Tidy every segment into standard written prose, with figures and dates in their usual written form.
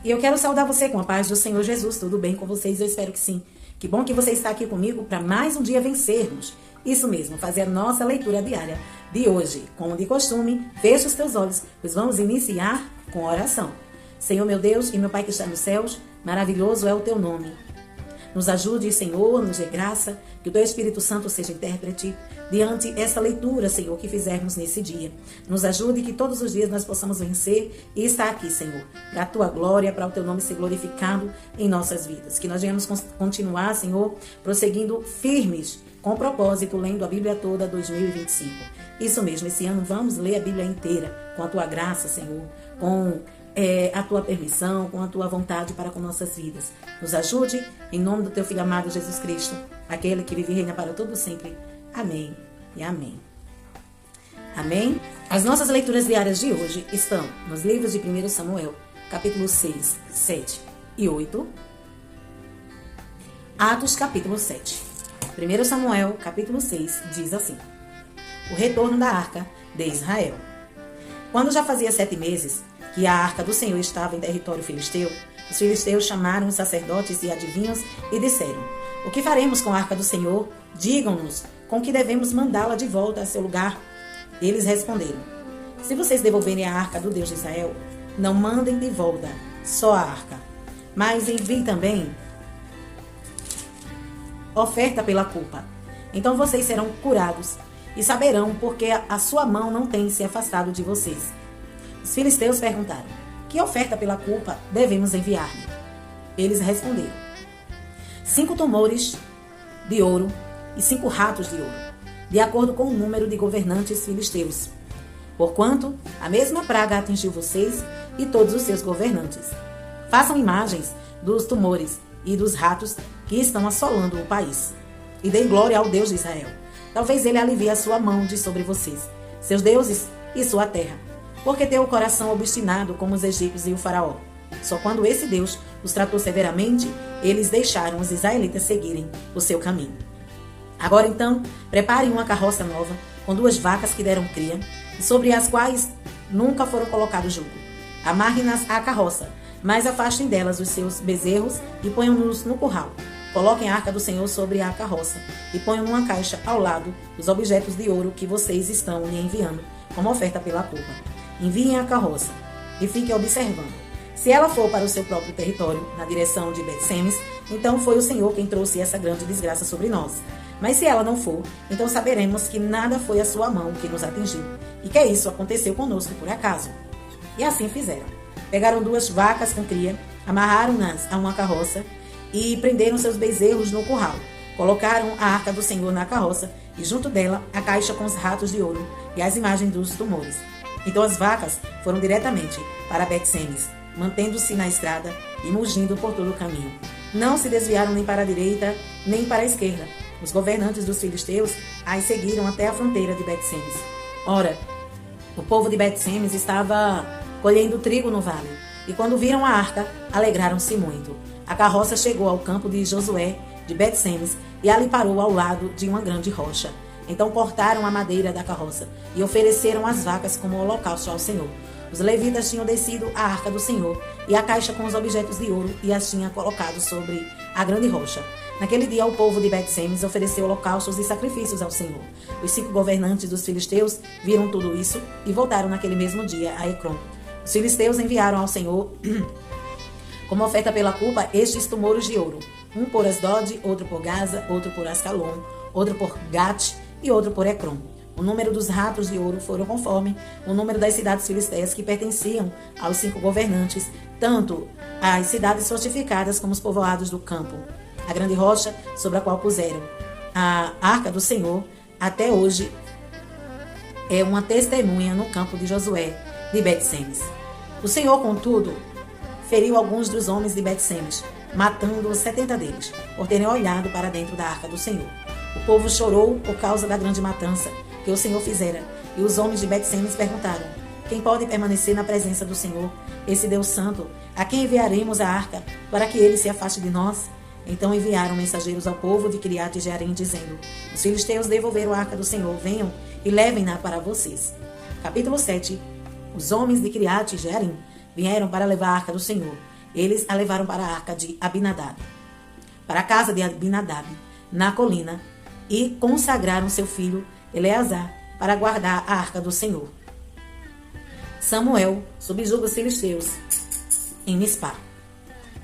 E eu quero saudar você com a paz do Senhor Jesus. Tudo bem com vocês? Eu espero que sim. Que bom que você está aqui comigo para mais um dia vencermos. Isso mesmo, fazer a nossa leitura diária de hoje. Como de costume, feche os teus olhos, pois vamos iniciar com oração. Senhor meu Deus e meu Pai que está nos céus, maravilhoso é o teu nome. Nos ajude, Senhor, nos dê graça, que o teu Espírito Santo seja intérprete diante essa leitura, Senhor, que fizermos nesse dia. Nos ajude que todos os dias nós possamos vencer e estar aqui, Senhor, para a tua glória, para o teu nome ser glorificado em nossas vidas. Que nós venhamos continuar, Senhor, prosseguindo firmes, com propósito, lendo a Bíblia toda 2025. Isso mesmo, esse ano vamos ler a Bíblia inteira, com a tua graça, Senhor, com a tua permissão, com a tua vontade para com nossas vidas. Nos ajude, em nome do teu Filho amado Jesus Cristo, aquele que vive e reina para todo sempre. Amém e amém. Amém? As nossas leituras diárias de hoje estão nos livros de 1 Samuel, capítulo 6, 7 e 8. Atos, capítulo 7. 1 Samuel, capítulo 6, diz assim: o retorno da arca de Israel. Quando já fazia 7 meses que a arca do Senhor estava em território filisteu, os filisteus chamaram os sacerdotes e adivinhos e disseram: o que faremos com a arca do Senhor? Digam-nos com que devemos mandá-la de volta a seu lugar. Eles responderam: se vocês devolverem a arca do Deus de Israel, não mandem de volta só a arca, mas enviem também oferta pela culpa. Então vocês serão curados e saberão porque a sua mão não tem se afastado de vocês. Os filisteus perguntaram: que oferta pela culpa devemos enviar-lhe? Eles responderam: 5 tumores de ouro e 5 ratos de ouro, de acordo com o número de governantes filisteus. Porquanto a mesma praga atingiu vocês e todos os seus governantes. Façam imagens dos tumores e dos ratos que estão assolando o país. E deem glória ao Deus de Israel. Talvez ele alivie a sua mão de sobre vocês, seus deuses e sua terra. Porque tem o coração obstinado como os egípcios e o faraó. Só quando esse Deus os tratou severamente, eles deixaram os israelitas seguirem o seu caminho. Agora então, preparem uma carroça nova, com 2 vacas que deram cria, e sobre as quais nunca foram colocados jugo. Amarrem-nas à carroça, mas afastem delas os seus bezerros e ponham-nos no curral. Coloquem a arca do Senhor sobre a carroça e ponham numa caixa ao lado os objetos de ouro que vocês estão lhe enviando como oferta pela culpa. Enviem a carroça e fiquem observando. Se ela for para o seu próprio território, na direção de Bet-Semes, então foi o Senhor quem trouxe essa grande desgraça sobre nós. Mas se ela não for, então saberemos que nada foi a sua mão que nos atingiu, e que isso aconteceu conosco por acaso. E assim fizeram. Pegaram 2 vacas com cria, amarraram-nas a uma carroça e prenderam seus bezerros no curral. Colocaram a arca do Senhor na carroça e junto dela a caixa com os ratos de ouro e as imagens dos tumores. Então as vacas foram diretamente para Bet-Semes, mantendo-se na estrada e mugindo por todo o caminho. Não se desviaram nem para a direita, nem para a esquerda. Os governantes dos filisteus as seguiram até a fronteira de Bet-Semes. Ora, o povo de Bet-Semes estava colhendo trigo no vale, e quando viram a arca, alegraram-se muito. A carroça chegou ao campo de Josué, de Bet-Semes, e ali parou ao lado de uma grande rocha. Então cortaram a madeira da carroça e ofereceram as vacas como holocausto ao Senhor. Os levitas tinham descido a arca do Senhor e a caixa com os objetos de ouro e as tinham colocado sobre a grande rocha. Naquele dia o povo de Bet-Semes ofereceu holocaustos e sacrifícios ao Senhor. Os 5 governantes dos filisteus viram tudo isso e voltaram naquele mesmo dia a Ecrom. Os filisteus enviaram ao Senhor como oferta pela culpa estes tumores de ouro: um por Asdod, outro por Gaza, outro por Ascalon, outro por Gat e outro por Ecrom. O número dos ratos de ouro foram conforme o número das cidades filisteias que pertenciam aos 5 governantes, tanto as cidades fortificadas como os povoados do campo. A grande rocha sobre a qual puseram a arca do Senhor até hoje é uma testemunha no campo de Josué de Bet-Semes. O Senhor, contudo, feriu alguns dos homens de Bet-Semes, matando 70 deles, por terem olhado para dentro da arca do Senhor. O povo chorou por causa da grande matança que o Senhor fizera, e os homens de Bet-Semes perguntaram: quem pode permanecer na presença do Senhor, esse Deus santo? A quem enviaremos a arca para que ele se afaste de nós? Então enviaram mensageiros ao povo de Kiriat Jearim, dizendo: os filisteus devolveram a arca do Senhor, venham e levem-na para vocês. Capítulo 7. Os homens de Kiriat Jearim vieram para levar a arca do Senhor, eles a levaram para a arca de Abinadab, para a casa de Abinadab, na colina, e consagraram seu filho Eleazar para guardar a arca do Senhor. Samuel subjuga os filisteus em Mispá.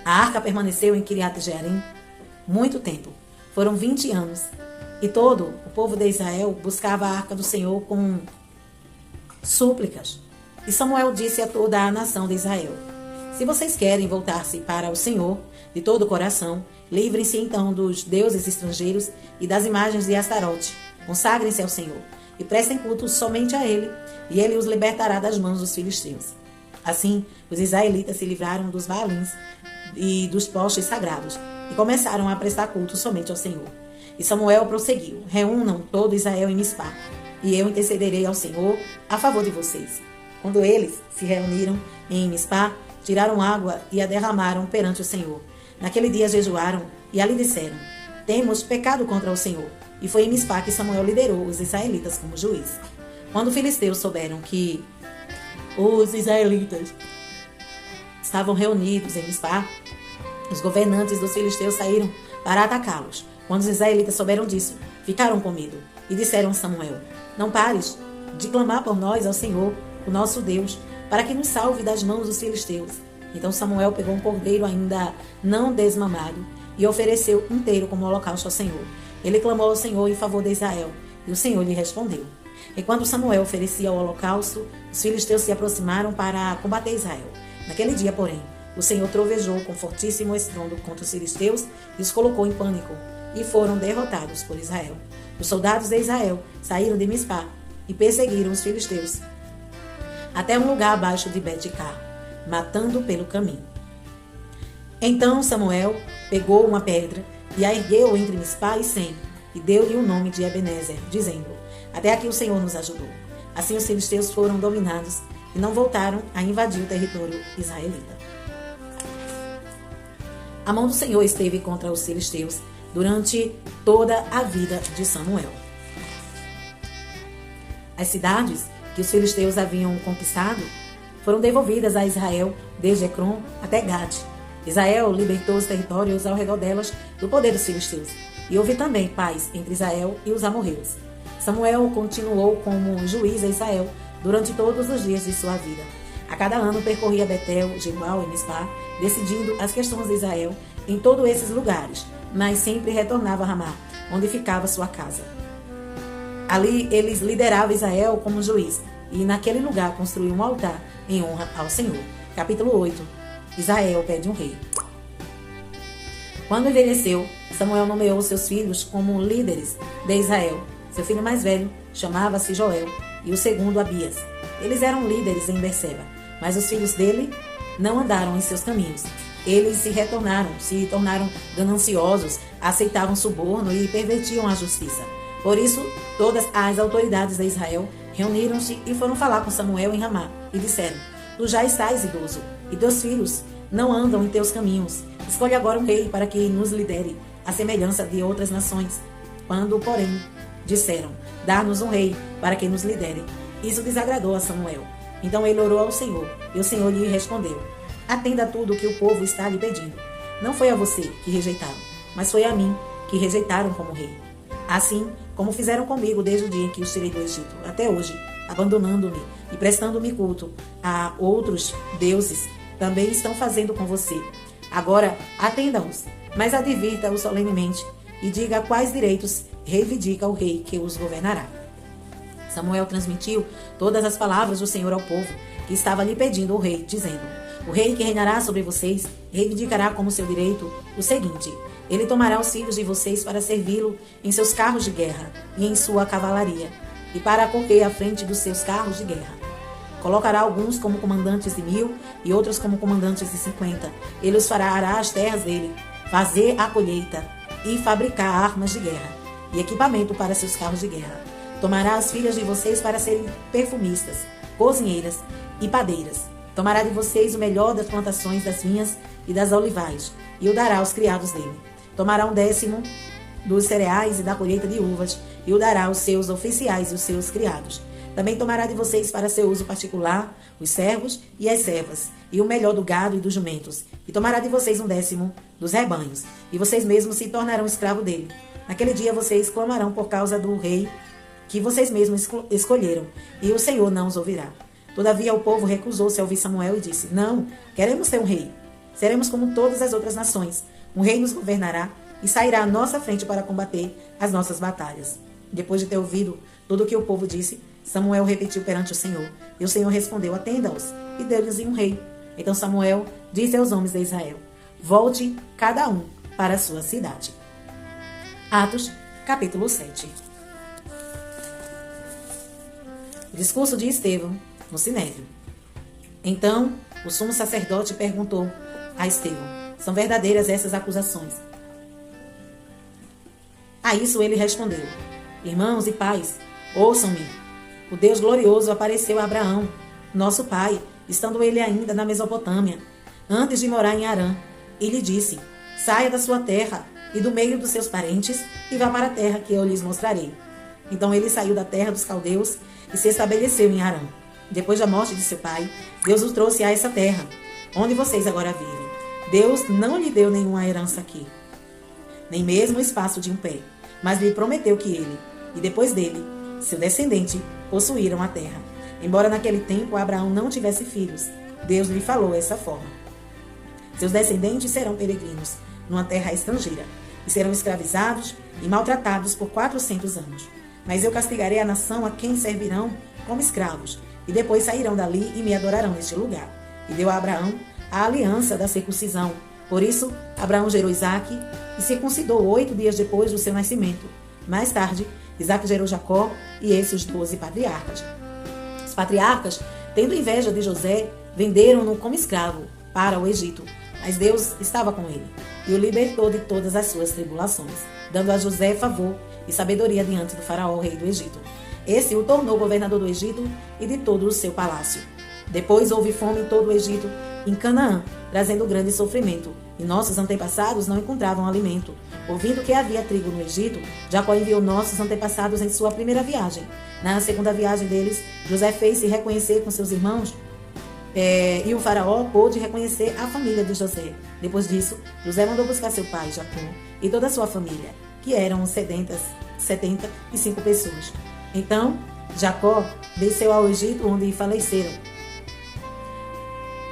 A arca permaneceu em Kiriat-Jearim muito tempo. Foram 20 anos. E todo o povo de Israel buscava a arca do Senhor com súplicas. E Samuel disse a toda a nação de Israel: se vocês querem voltar-se para o Senhor de todo o coração, livrem-se então dos deuses estrangeiros e das imagens de Astarote. Consagrem-se ao Senhor e prestem culto somente a Ele, e Ele os libertará das mãos dos filisteus. Assim, os israelitas se livraram dos Baalins e dos postes sagrados e começaram a prestar culto somente ao Senhor. E Samuel prosseguiu: reúnam todo Israel em Mispá, e eu intercederei ao Senhor a favor de vocês. Quando eles se reuniram em Mispá, tiraram água e a derramaram perante o Senhor. Naquele dia jejuaram e ali disseram: temos pecado contra o Senhor. E foi em Mispá que Samuel liderou os israelitas como juiz. Quando os filisteus souberam que os israelitas estavam reunidos em Mispá, os governantes dos filisteus saíram para atacá-los. Quando os israelitas souberam disso, ficaram com medo e disseram a Samuel: não pares de clamar por nós ao Senhor, o nosso Deus, para que nos salve das mãos dos filisteus. Então Samuel pegou um cordeiro ainda não desmamado e ofereceu inteiro como holocausto ao Senhor. Ele clamou ao Senhor em favor de Israel, e o Senhor lhe respondeu. Enquanto Samuel oferecia o holocausto, os filisteus se aproximaram para combater Israel. Naquele dia, porém, o Senhor trovejou com fortíssimo estrondo contra os filisteus e os colocou em pânico, e foram derrotados por Israel. Os soldados de Israel saíram de Mispá e perseguiram os filisteus até um lugar abaixo de Bet-Car, matando pelo caminho. Então Samuel pegou uma pedra e a ergueu entre Mispá e Sem, e deu-lhe o nome de Ebenezer, dizendo: até aqui o Senhor nos ajudou. Assim os filisteus foram dominados e não voltaram a invadir o território israelita. A mão do Senhor esteve contra os filisteus durante toda a vida de Samuel. As cidades que os filisteus haviam conquistado foram devolvidas a Israel desde Ecrom até Gade. Israel libertou os territórios ao redor delas do poder dos filisteus, e houve também paz entre Israel e os amorreus. Samuel continuou como juiz a Israel durante todos os dias de sua vida. A cada ano percorria Betel, Gilgal e Mispá, decidindo as questões de Israel em todos esses lugares, mas sempre retornava a Ramá, onde ficava sua casa. Ali eles lideravam Israel como juiz, e naquele lugar construiu um altar em honra ao Senhor. Capítulo 8. Israel pede um rei. Quando envelheceu, Samuel nomeou seus filhos como líderes de Israel. Seu filho mais velho chamava-se Joel e o segundo Abias. Eles eram líderes em Berseba, mas os filhos dele não andaram em seus caminhos. Eles se tornaram gananciosos, aceitavam suborno e pervertiam a justiça. Por isso, todas as autoridades de Israel reuniram-se e foram falar com Samuel em Ramá e disseram: tu já estás idoso e teus filhos não andam em teus caminhos. Escolhe agora um rei para que nos lidere, à semelhança de outras nações. Quando, porém, disseram: dá-nos um rei para que nos lidere, isso desagradou a Samuel. Então ele orou ao Senhor, e o Senhor lhe respondeu: atenda a tudo o que o povo está lhe pedindo. Não foi a você que rejeitaram, mas foi a mim que rejeitaram como rei. Assim como fizeram comigo desde o dia em que os tirei do Egito, até hoje, abandonando-me e prestando-me culto a outros deuses, também estão fazendo com você. Agora atenda-os, mas advirta-os solenemente e diga quais direitos reivindica o rei que os governará. Samuel transmitiu todas as palavras do Senhor ao povo que estava lhe pedindo o rei, dizendo: o rei que reinará sobre vocês reivindicará como seu direito o seguinte: ele tomará os filhos de vocês para servi-lo em seus carros de guerra e em sua cavalaria, e para correr à frente dos seus carros de guerra. Colocará alguns como comandantes de 1000 e outros como comandantes de 50. Ele os fará arar as terras dele, fazer a colheita e fabricar armas de guerra e equipamento para seus carros de guerra. Tomará as filhas de vocês para serem perfumistas, cozinheiras e padeiras. Tomará de vocês o melhor das plantações das vinhas e das olivais e o dará aos criados dele. Tomará 1/10 dos cereais e da colheita de uvas e o dará aos seus oficiais e os seus criados. Também tomará de vocês para seu uso particular os servos e as servas, e o melhor do gado e dos jumentos. E tomará de vocês 1/10 dos rebanhos, e vocês mesmos se tornarão escravo dele. Naquele dia vocês clamarão por causa do rei que vocês mesmos escolheram, e o Senhor não os ouvirá. Todavia o povo recusou-se a ouvir Samuel e disse: Não, queremos ter um rei. Seremos como todas as outras nações. Um rei nos governará e sairá à nossa frente para combater as nossas batalhas. Depois de ter ouvido tudo o que o povo disse, Samuel repetiu perante o Senhor. E o Senhor respondeu: Atenda-os, e deu-lhes um rei. Então Samuel disse aos homens de Israel: Volte cada um para a sua cidade. Atos, capítulo 7. O discurso de Estevão no Sinédrio. Então o sumo sacerdote perguntou a Estevão: São verdadeiras essas acusações? A isso ele respondeu: Irmãos e pais, ouçam-me. O Deus glorioso apareceu a Abraão, nosso pai, estando ele ainda na Mesopotâmia, antes de morar em Harã, e lhe disse: Saia da sua terra e do meio dos seus parentes e vá para a terra que eu lhes mostrarei. Então ele saiu da terra dos caldeus e se estabeleceu em Harã. Depois da morte de seu pai, Deus o trouxe a essa terra, onde vocês agora vivem. Deus não lhe deu nenhuma herança aqui, nem mesmo o espaço de um pé, mas lhe prometeu que ele, e depois dele, seu descendente, possuíram a terra. Embora naquele tempo Abraão não tivesse filhos, Deus lhe falou dessa forma: Seus descendentes serão peregrinos numa terra estrangeira, e serão escravizados e maltratados por 400 anos. Mas eu castigarei a nação a quem servirão como escravos, e depois sairão dali e me adorarão neste lugar. E deu a Abraão a aliança da circuncisão. Por isso, Abraão gerou Isaque e circuncidou 8 dias depois do seu nascimento. Mais tarde, Isaque gerou Jacó e esses 12 patriarcas. Os patriarcas, tendo inveja de José, venderam-no como escravo para o Egito. Mas Deus estava com ele e o libertou de todas as suas tribulações, dando a José favor e sabedoria diante do faraó, rei do Egito. Esse o tornou governador do Egito e de todo o seu palácio. Depois houve fome em todo o Egito, em Canaã, trazendo grande sofrimento, e nossos antepassados não encontravam alimento. Ouvindo que havia trigo no Egito, Jacó enviou nossos antepassados em sua primeira viagem. Na segunda viagem deles, José fez-se reconhecer com seus irmãos, e o faraó pôde reconhecer a família de José. Depois disso, José mandou buscar seu pai, Jacó, e toda a sua família, que eram 75 pessoas. Então, Jacó desceu ao Egito, onde faleceram.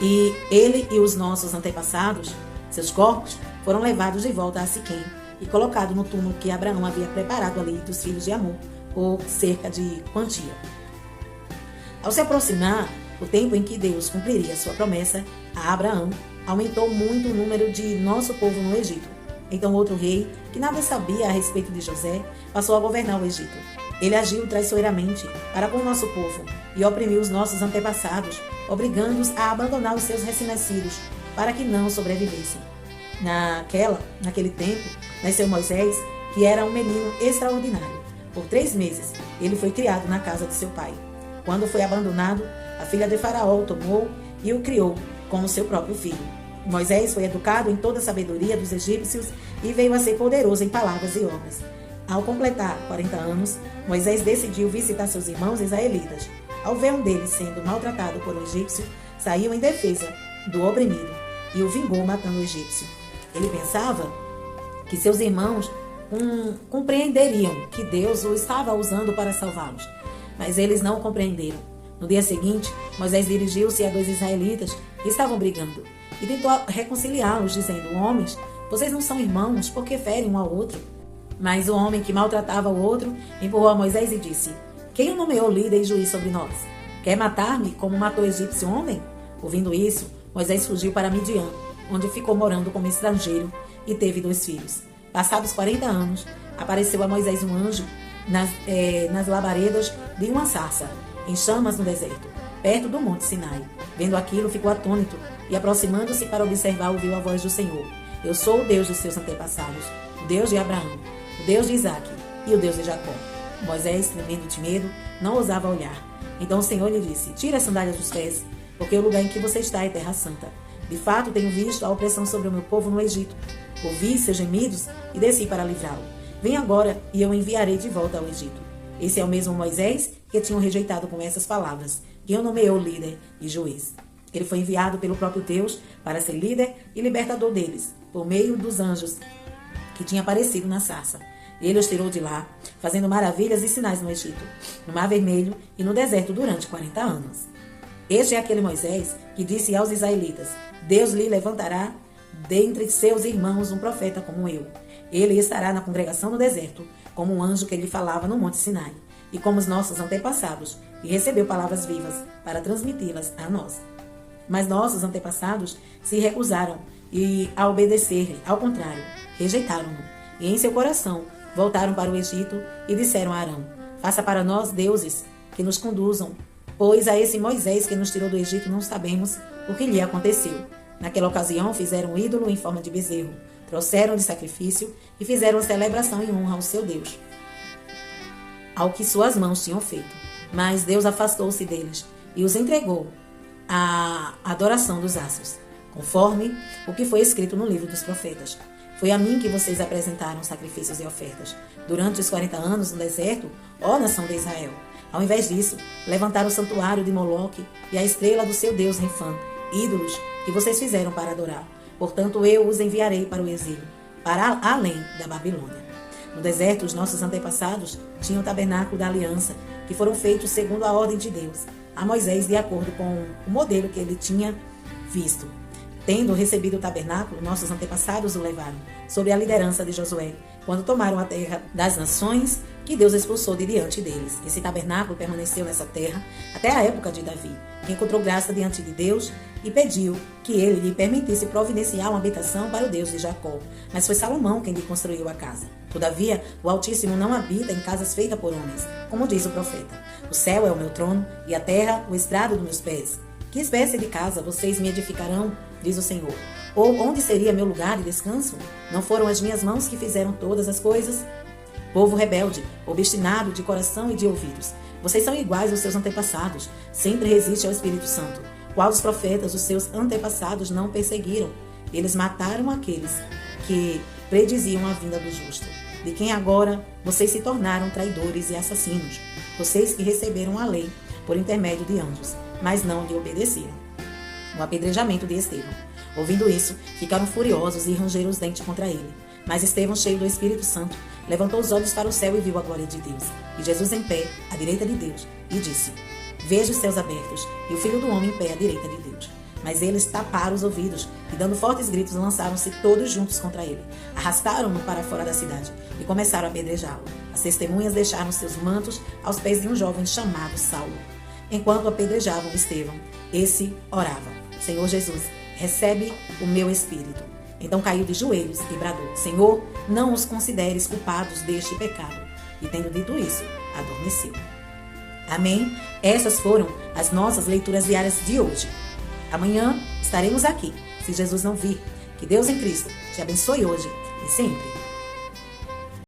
E ele e os nossos antepassados, seus corpos, foram levados de volta a Siquém e colocados no túmulo que Abraão havia preparado ali dos filhos de Amor, por cerca de quantia. Ao se aproximar o tempo em que Deus cumpriria sua promessa a Abraão, aumentou muito o número de nosso povo no Egito. Então outro rei, que nada sabia a respeito de José, passou a governar o Egito. Ele agiu traiçoeiramente para com o nosso povo e oprimiu os nossos antepassados, obrigando-os a abandonar os seus recém-nascidos, para que não sobrevivessem. Naquele tempo, nasceu Moisés, que era um menino extraordinário. Por 3 meses, ele foi criado na casa de seu pai. Quando foi abandonado, a filha de Faraó o tomou e o criou como seu próprio filho. Moisés foi educado em toda a sabedoria dos egípcios e veio a ser poderoso em palavras e obras. Ao completar 40 anos, Moisés decidiu visitar seus irmãos israelitas. Ao ver um deles sendo maltratado por um egípcio, saiu em defesa do oprimido e o vingou matando o egípcio. Ele pensava que seus irmãos compreenderiam que Deus o estava usando para salvá-los, mas eles não o compreenderam. No dia seguinte, Moisés dirigiu-se a 2 israelitas que estavam brigando e tentou reconciliá-los, dizendo: Homens, vocês não são irmãos, por que ferem um ao outro? Mas o homem que maltratava o outro empurrou a Moisés e disse: Quem o nomeou líder e juiz sobre nós? Quer matar-me como matou o egípcio homem? Ouvindo isso, Moisés fugiu para Midian, onde ficou morando como estrangeiro e teve 2 filhos. Passados 40 anos, apareceu a Moisés um anjo nas labaredas de uma sarça, em chamas no deserto, perto do monte Sinai. Vendo aquilo, ficou atônito e, aproximando-se para observar, ouviu a voz do Senhor: Eu sou o Deus dos seus antepassados, o Deus de Abraão, o Deus de Isaque e o Deus de Jacó. Moisés, tremendo de medo, não ousava olhar. Então o Senhor lhe disse: Tire as sandálias dos pés, porque o lugar em que você está é terra santa. De fato, tenho visto a opressão sobre o meu povo no Egito. Ouvi seus gemidos e desci para livrá-lo. Vem agora e eu o enviarei de volta ao Egito. Esse é o mesmo Moisés que tinham rejeitado com essas palavras, que o nomeou líder e juiz. Ele foi enviado pelo próprio Deus para ser líder e libertador deles, por meio dos anjos que tinha aparecido na sarça. Ele os tirou de lá, fazendo maravilhas e sinais no Egito, no Mar Vermelho e no deserto durante 40 anos. Este é aquele Moisés que disse aos israelitas: Deus lhe levantará dentre seus irmãos um profeta como eu. Ele estará na congregação no deserto, como um anjo que lhe falava no Monte Sinai, e como os nossos antepassados, e recebeu palavras vivas para transmiti-las a nós. Mas nossos antepassados se recusaram a obedecer-lhe, ao contrário, rejeitaram-no, e em seu coração voltaram para o Egito e disseram a Arão: Faça para nós deuses que nos conduzam, pois a esse Moisés que nos tirou do Egito não sabemos o que lhe aconteceu. Naquela ocasião fizeram um ídolo em forma de bezerro, trouxeram-lhe sacrifício e fizeram celebração em honra ao seu Deus, ao que suas mãos tinham feito. Mas Deus afastou-se deles e os entregou à adoração dos astros, conforme o que foi escrito no livro dos profetas. Foi a mim que vocês apresentaram sacrifícios e ofertas durante os 40 anos no deserto, ó nação de Israel. Ao invés disso, levantaram o santuário de Moloque e a estrela do seu Deus Refã, ídolos que vocês fizeram para adorar. Portanto, eu os enviarei para o exílio, para além da Babilônia. No deserto, os nossos antepassados tinham o tabernáculo da aliança, que foram feitos segundo a ordem de Deus, a Moisés, de acordo com o modelo que ele tinha visto. Tendo recebido o tabernáculo, nossos antepassados o levaram, sob a liderança de Josué, quando tomaram a terra das nações que Deus expulsou de diante deles. Esse tabernáculo permaneceu nessa terra até a época de Davi, que encontrou graça diante de Deus e pediu que ele lhe permitisse providenciar uma habitação para o Deus de Jacó. Mas foi Salomão quem lhe construiu a casa. Todavia, o Altíssimo não habita em casas feitas por homens, como diz o profeta. O céu é o meu trono e a terra o estrado dos meus pés. Que espécie de casa vocês me edificarão, diz o Senhor? Ou onde seria meu lugar de descanso? Não foram as minhas mãos que fizeram todas as coisas? Povo rebelde, obstinado de coração e de ouvidos, vocês são iguais aos seus antepassados, sempre resiste ao Espírito Santo. Qual dos profetas os seus antepassados não perseguiram? Eles mataram aqueles que prediziam a vinda do justo, de quem agora vocês se tornaram traidores e assassinos, vocês que receberam a lei por intermédio de anjos, mas não lhe obedeceram. O apedrejamento de Estevão. Ouvindo isso, ficaram furiosos e rangeram os dentes contra ele. Mas Estevão, cheio do Espírito Santo, levantou os olhos para o céu e viu a glória de Deus, e Jesus em pé, à direita de Deus, e disse: Vejo os céus abertos, e o Filho do Homem em pé à direita de Deus. Mas eles taparam os ouvidos, e dando fortes gritos, lançaram-se todos juntos contra ele. Arrastaram-no para fora da cidade, e começaram a apedrejá-lo. As testemunhas deixaram seus mantos aos pés de um jovem chamado Saulo. Enquanto apedrejavam Estevão, esse orava: Senhor Jesus, recebe o meu espírito. Então caiu de joelhos e bradou: Senhor, não os consideres culpados deste pecado. E tendo dito isso, adormeceu. Amém? Essas foram as nossas leituras diárias de hoje. Amanhã estaremos aqui, se Jesus não vir. Que Deus em Cristo te abençoe hoje e sempre.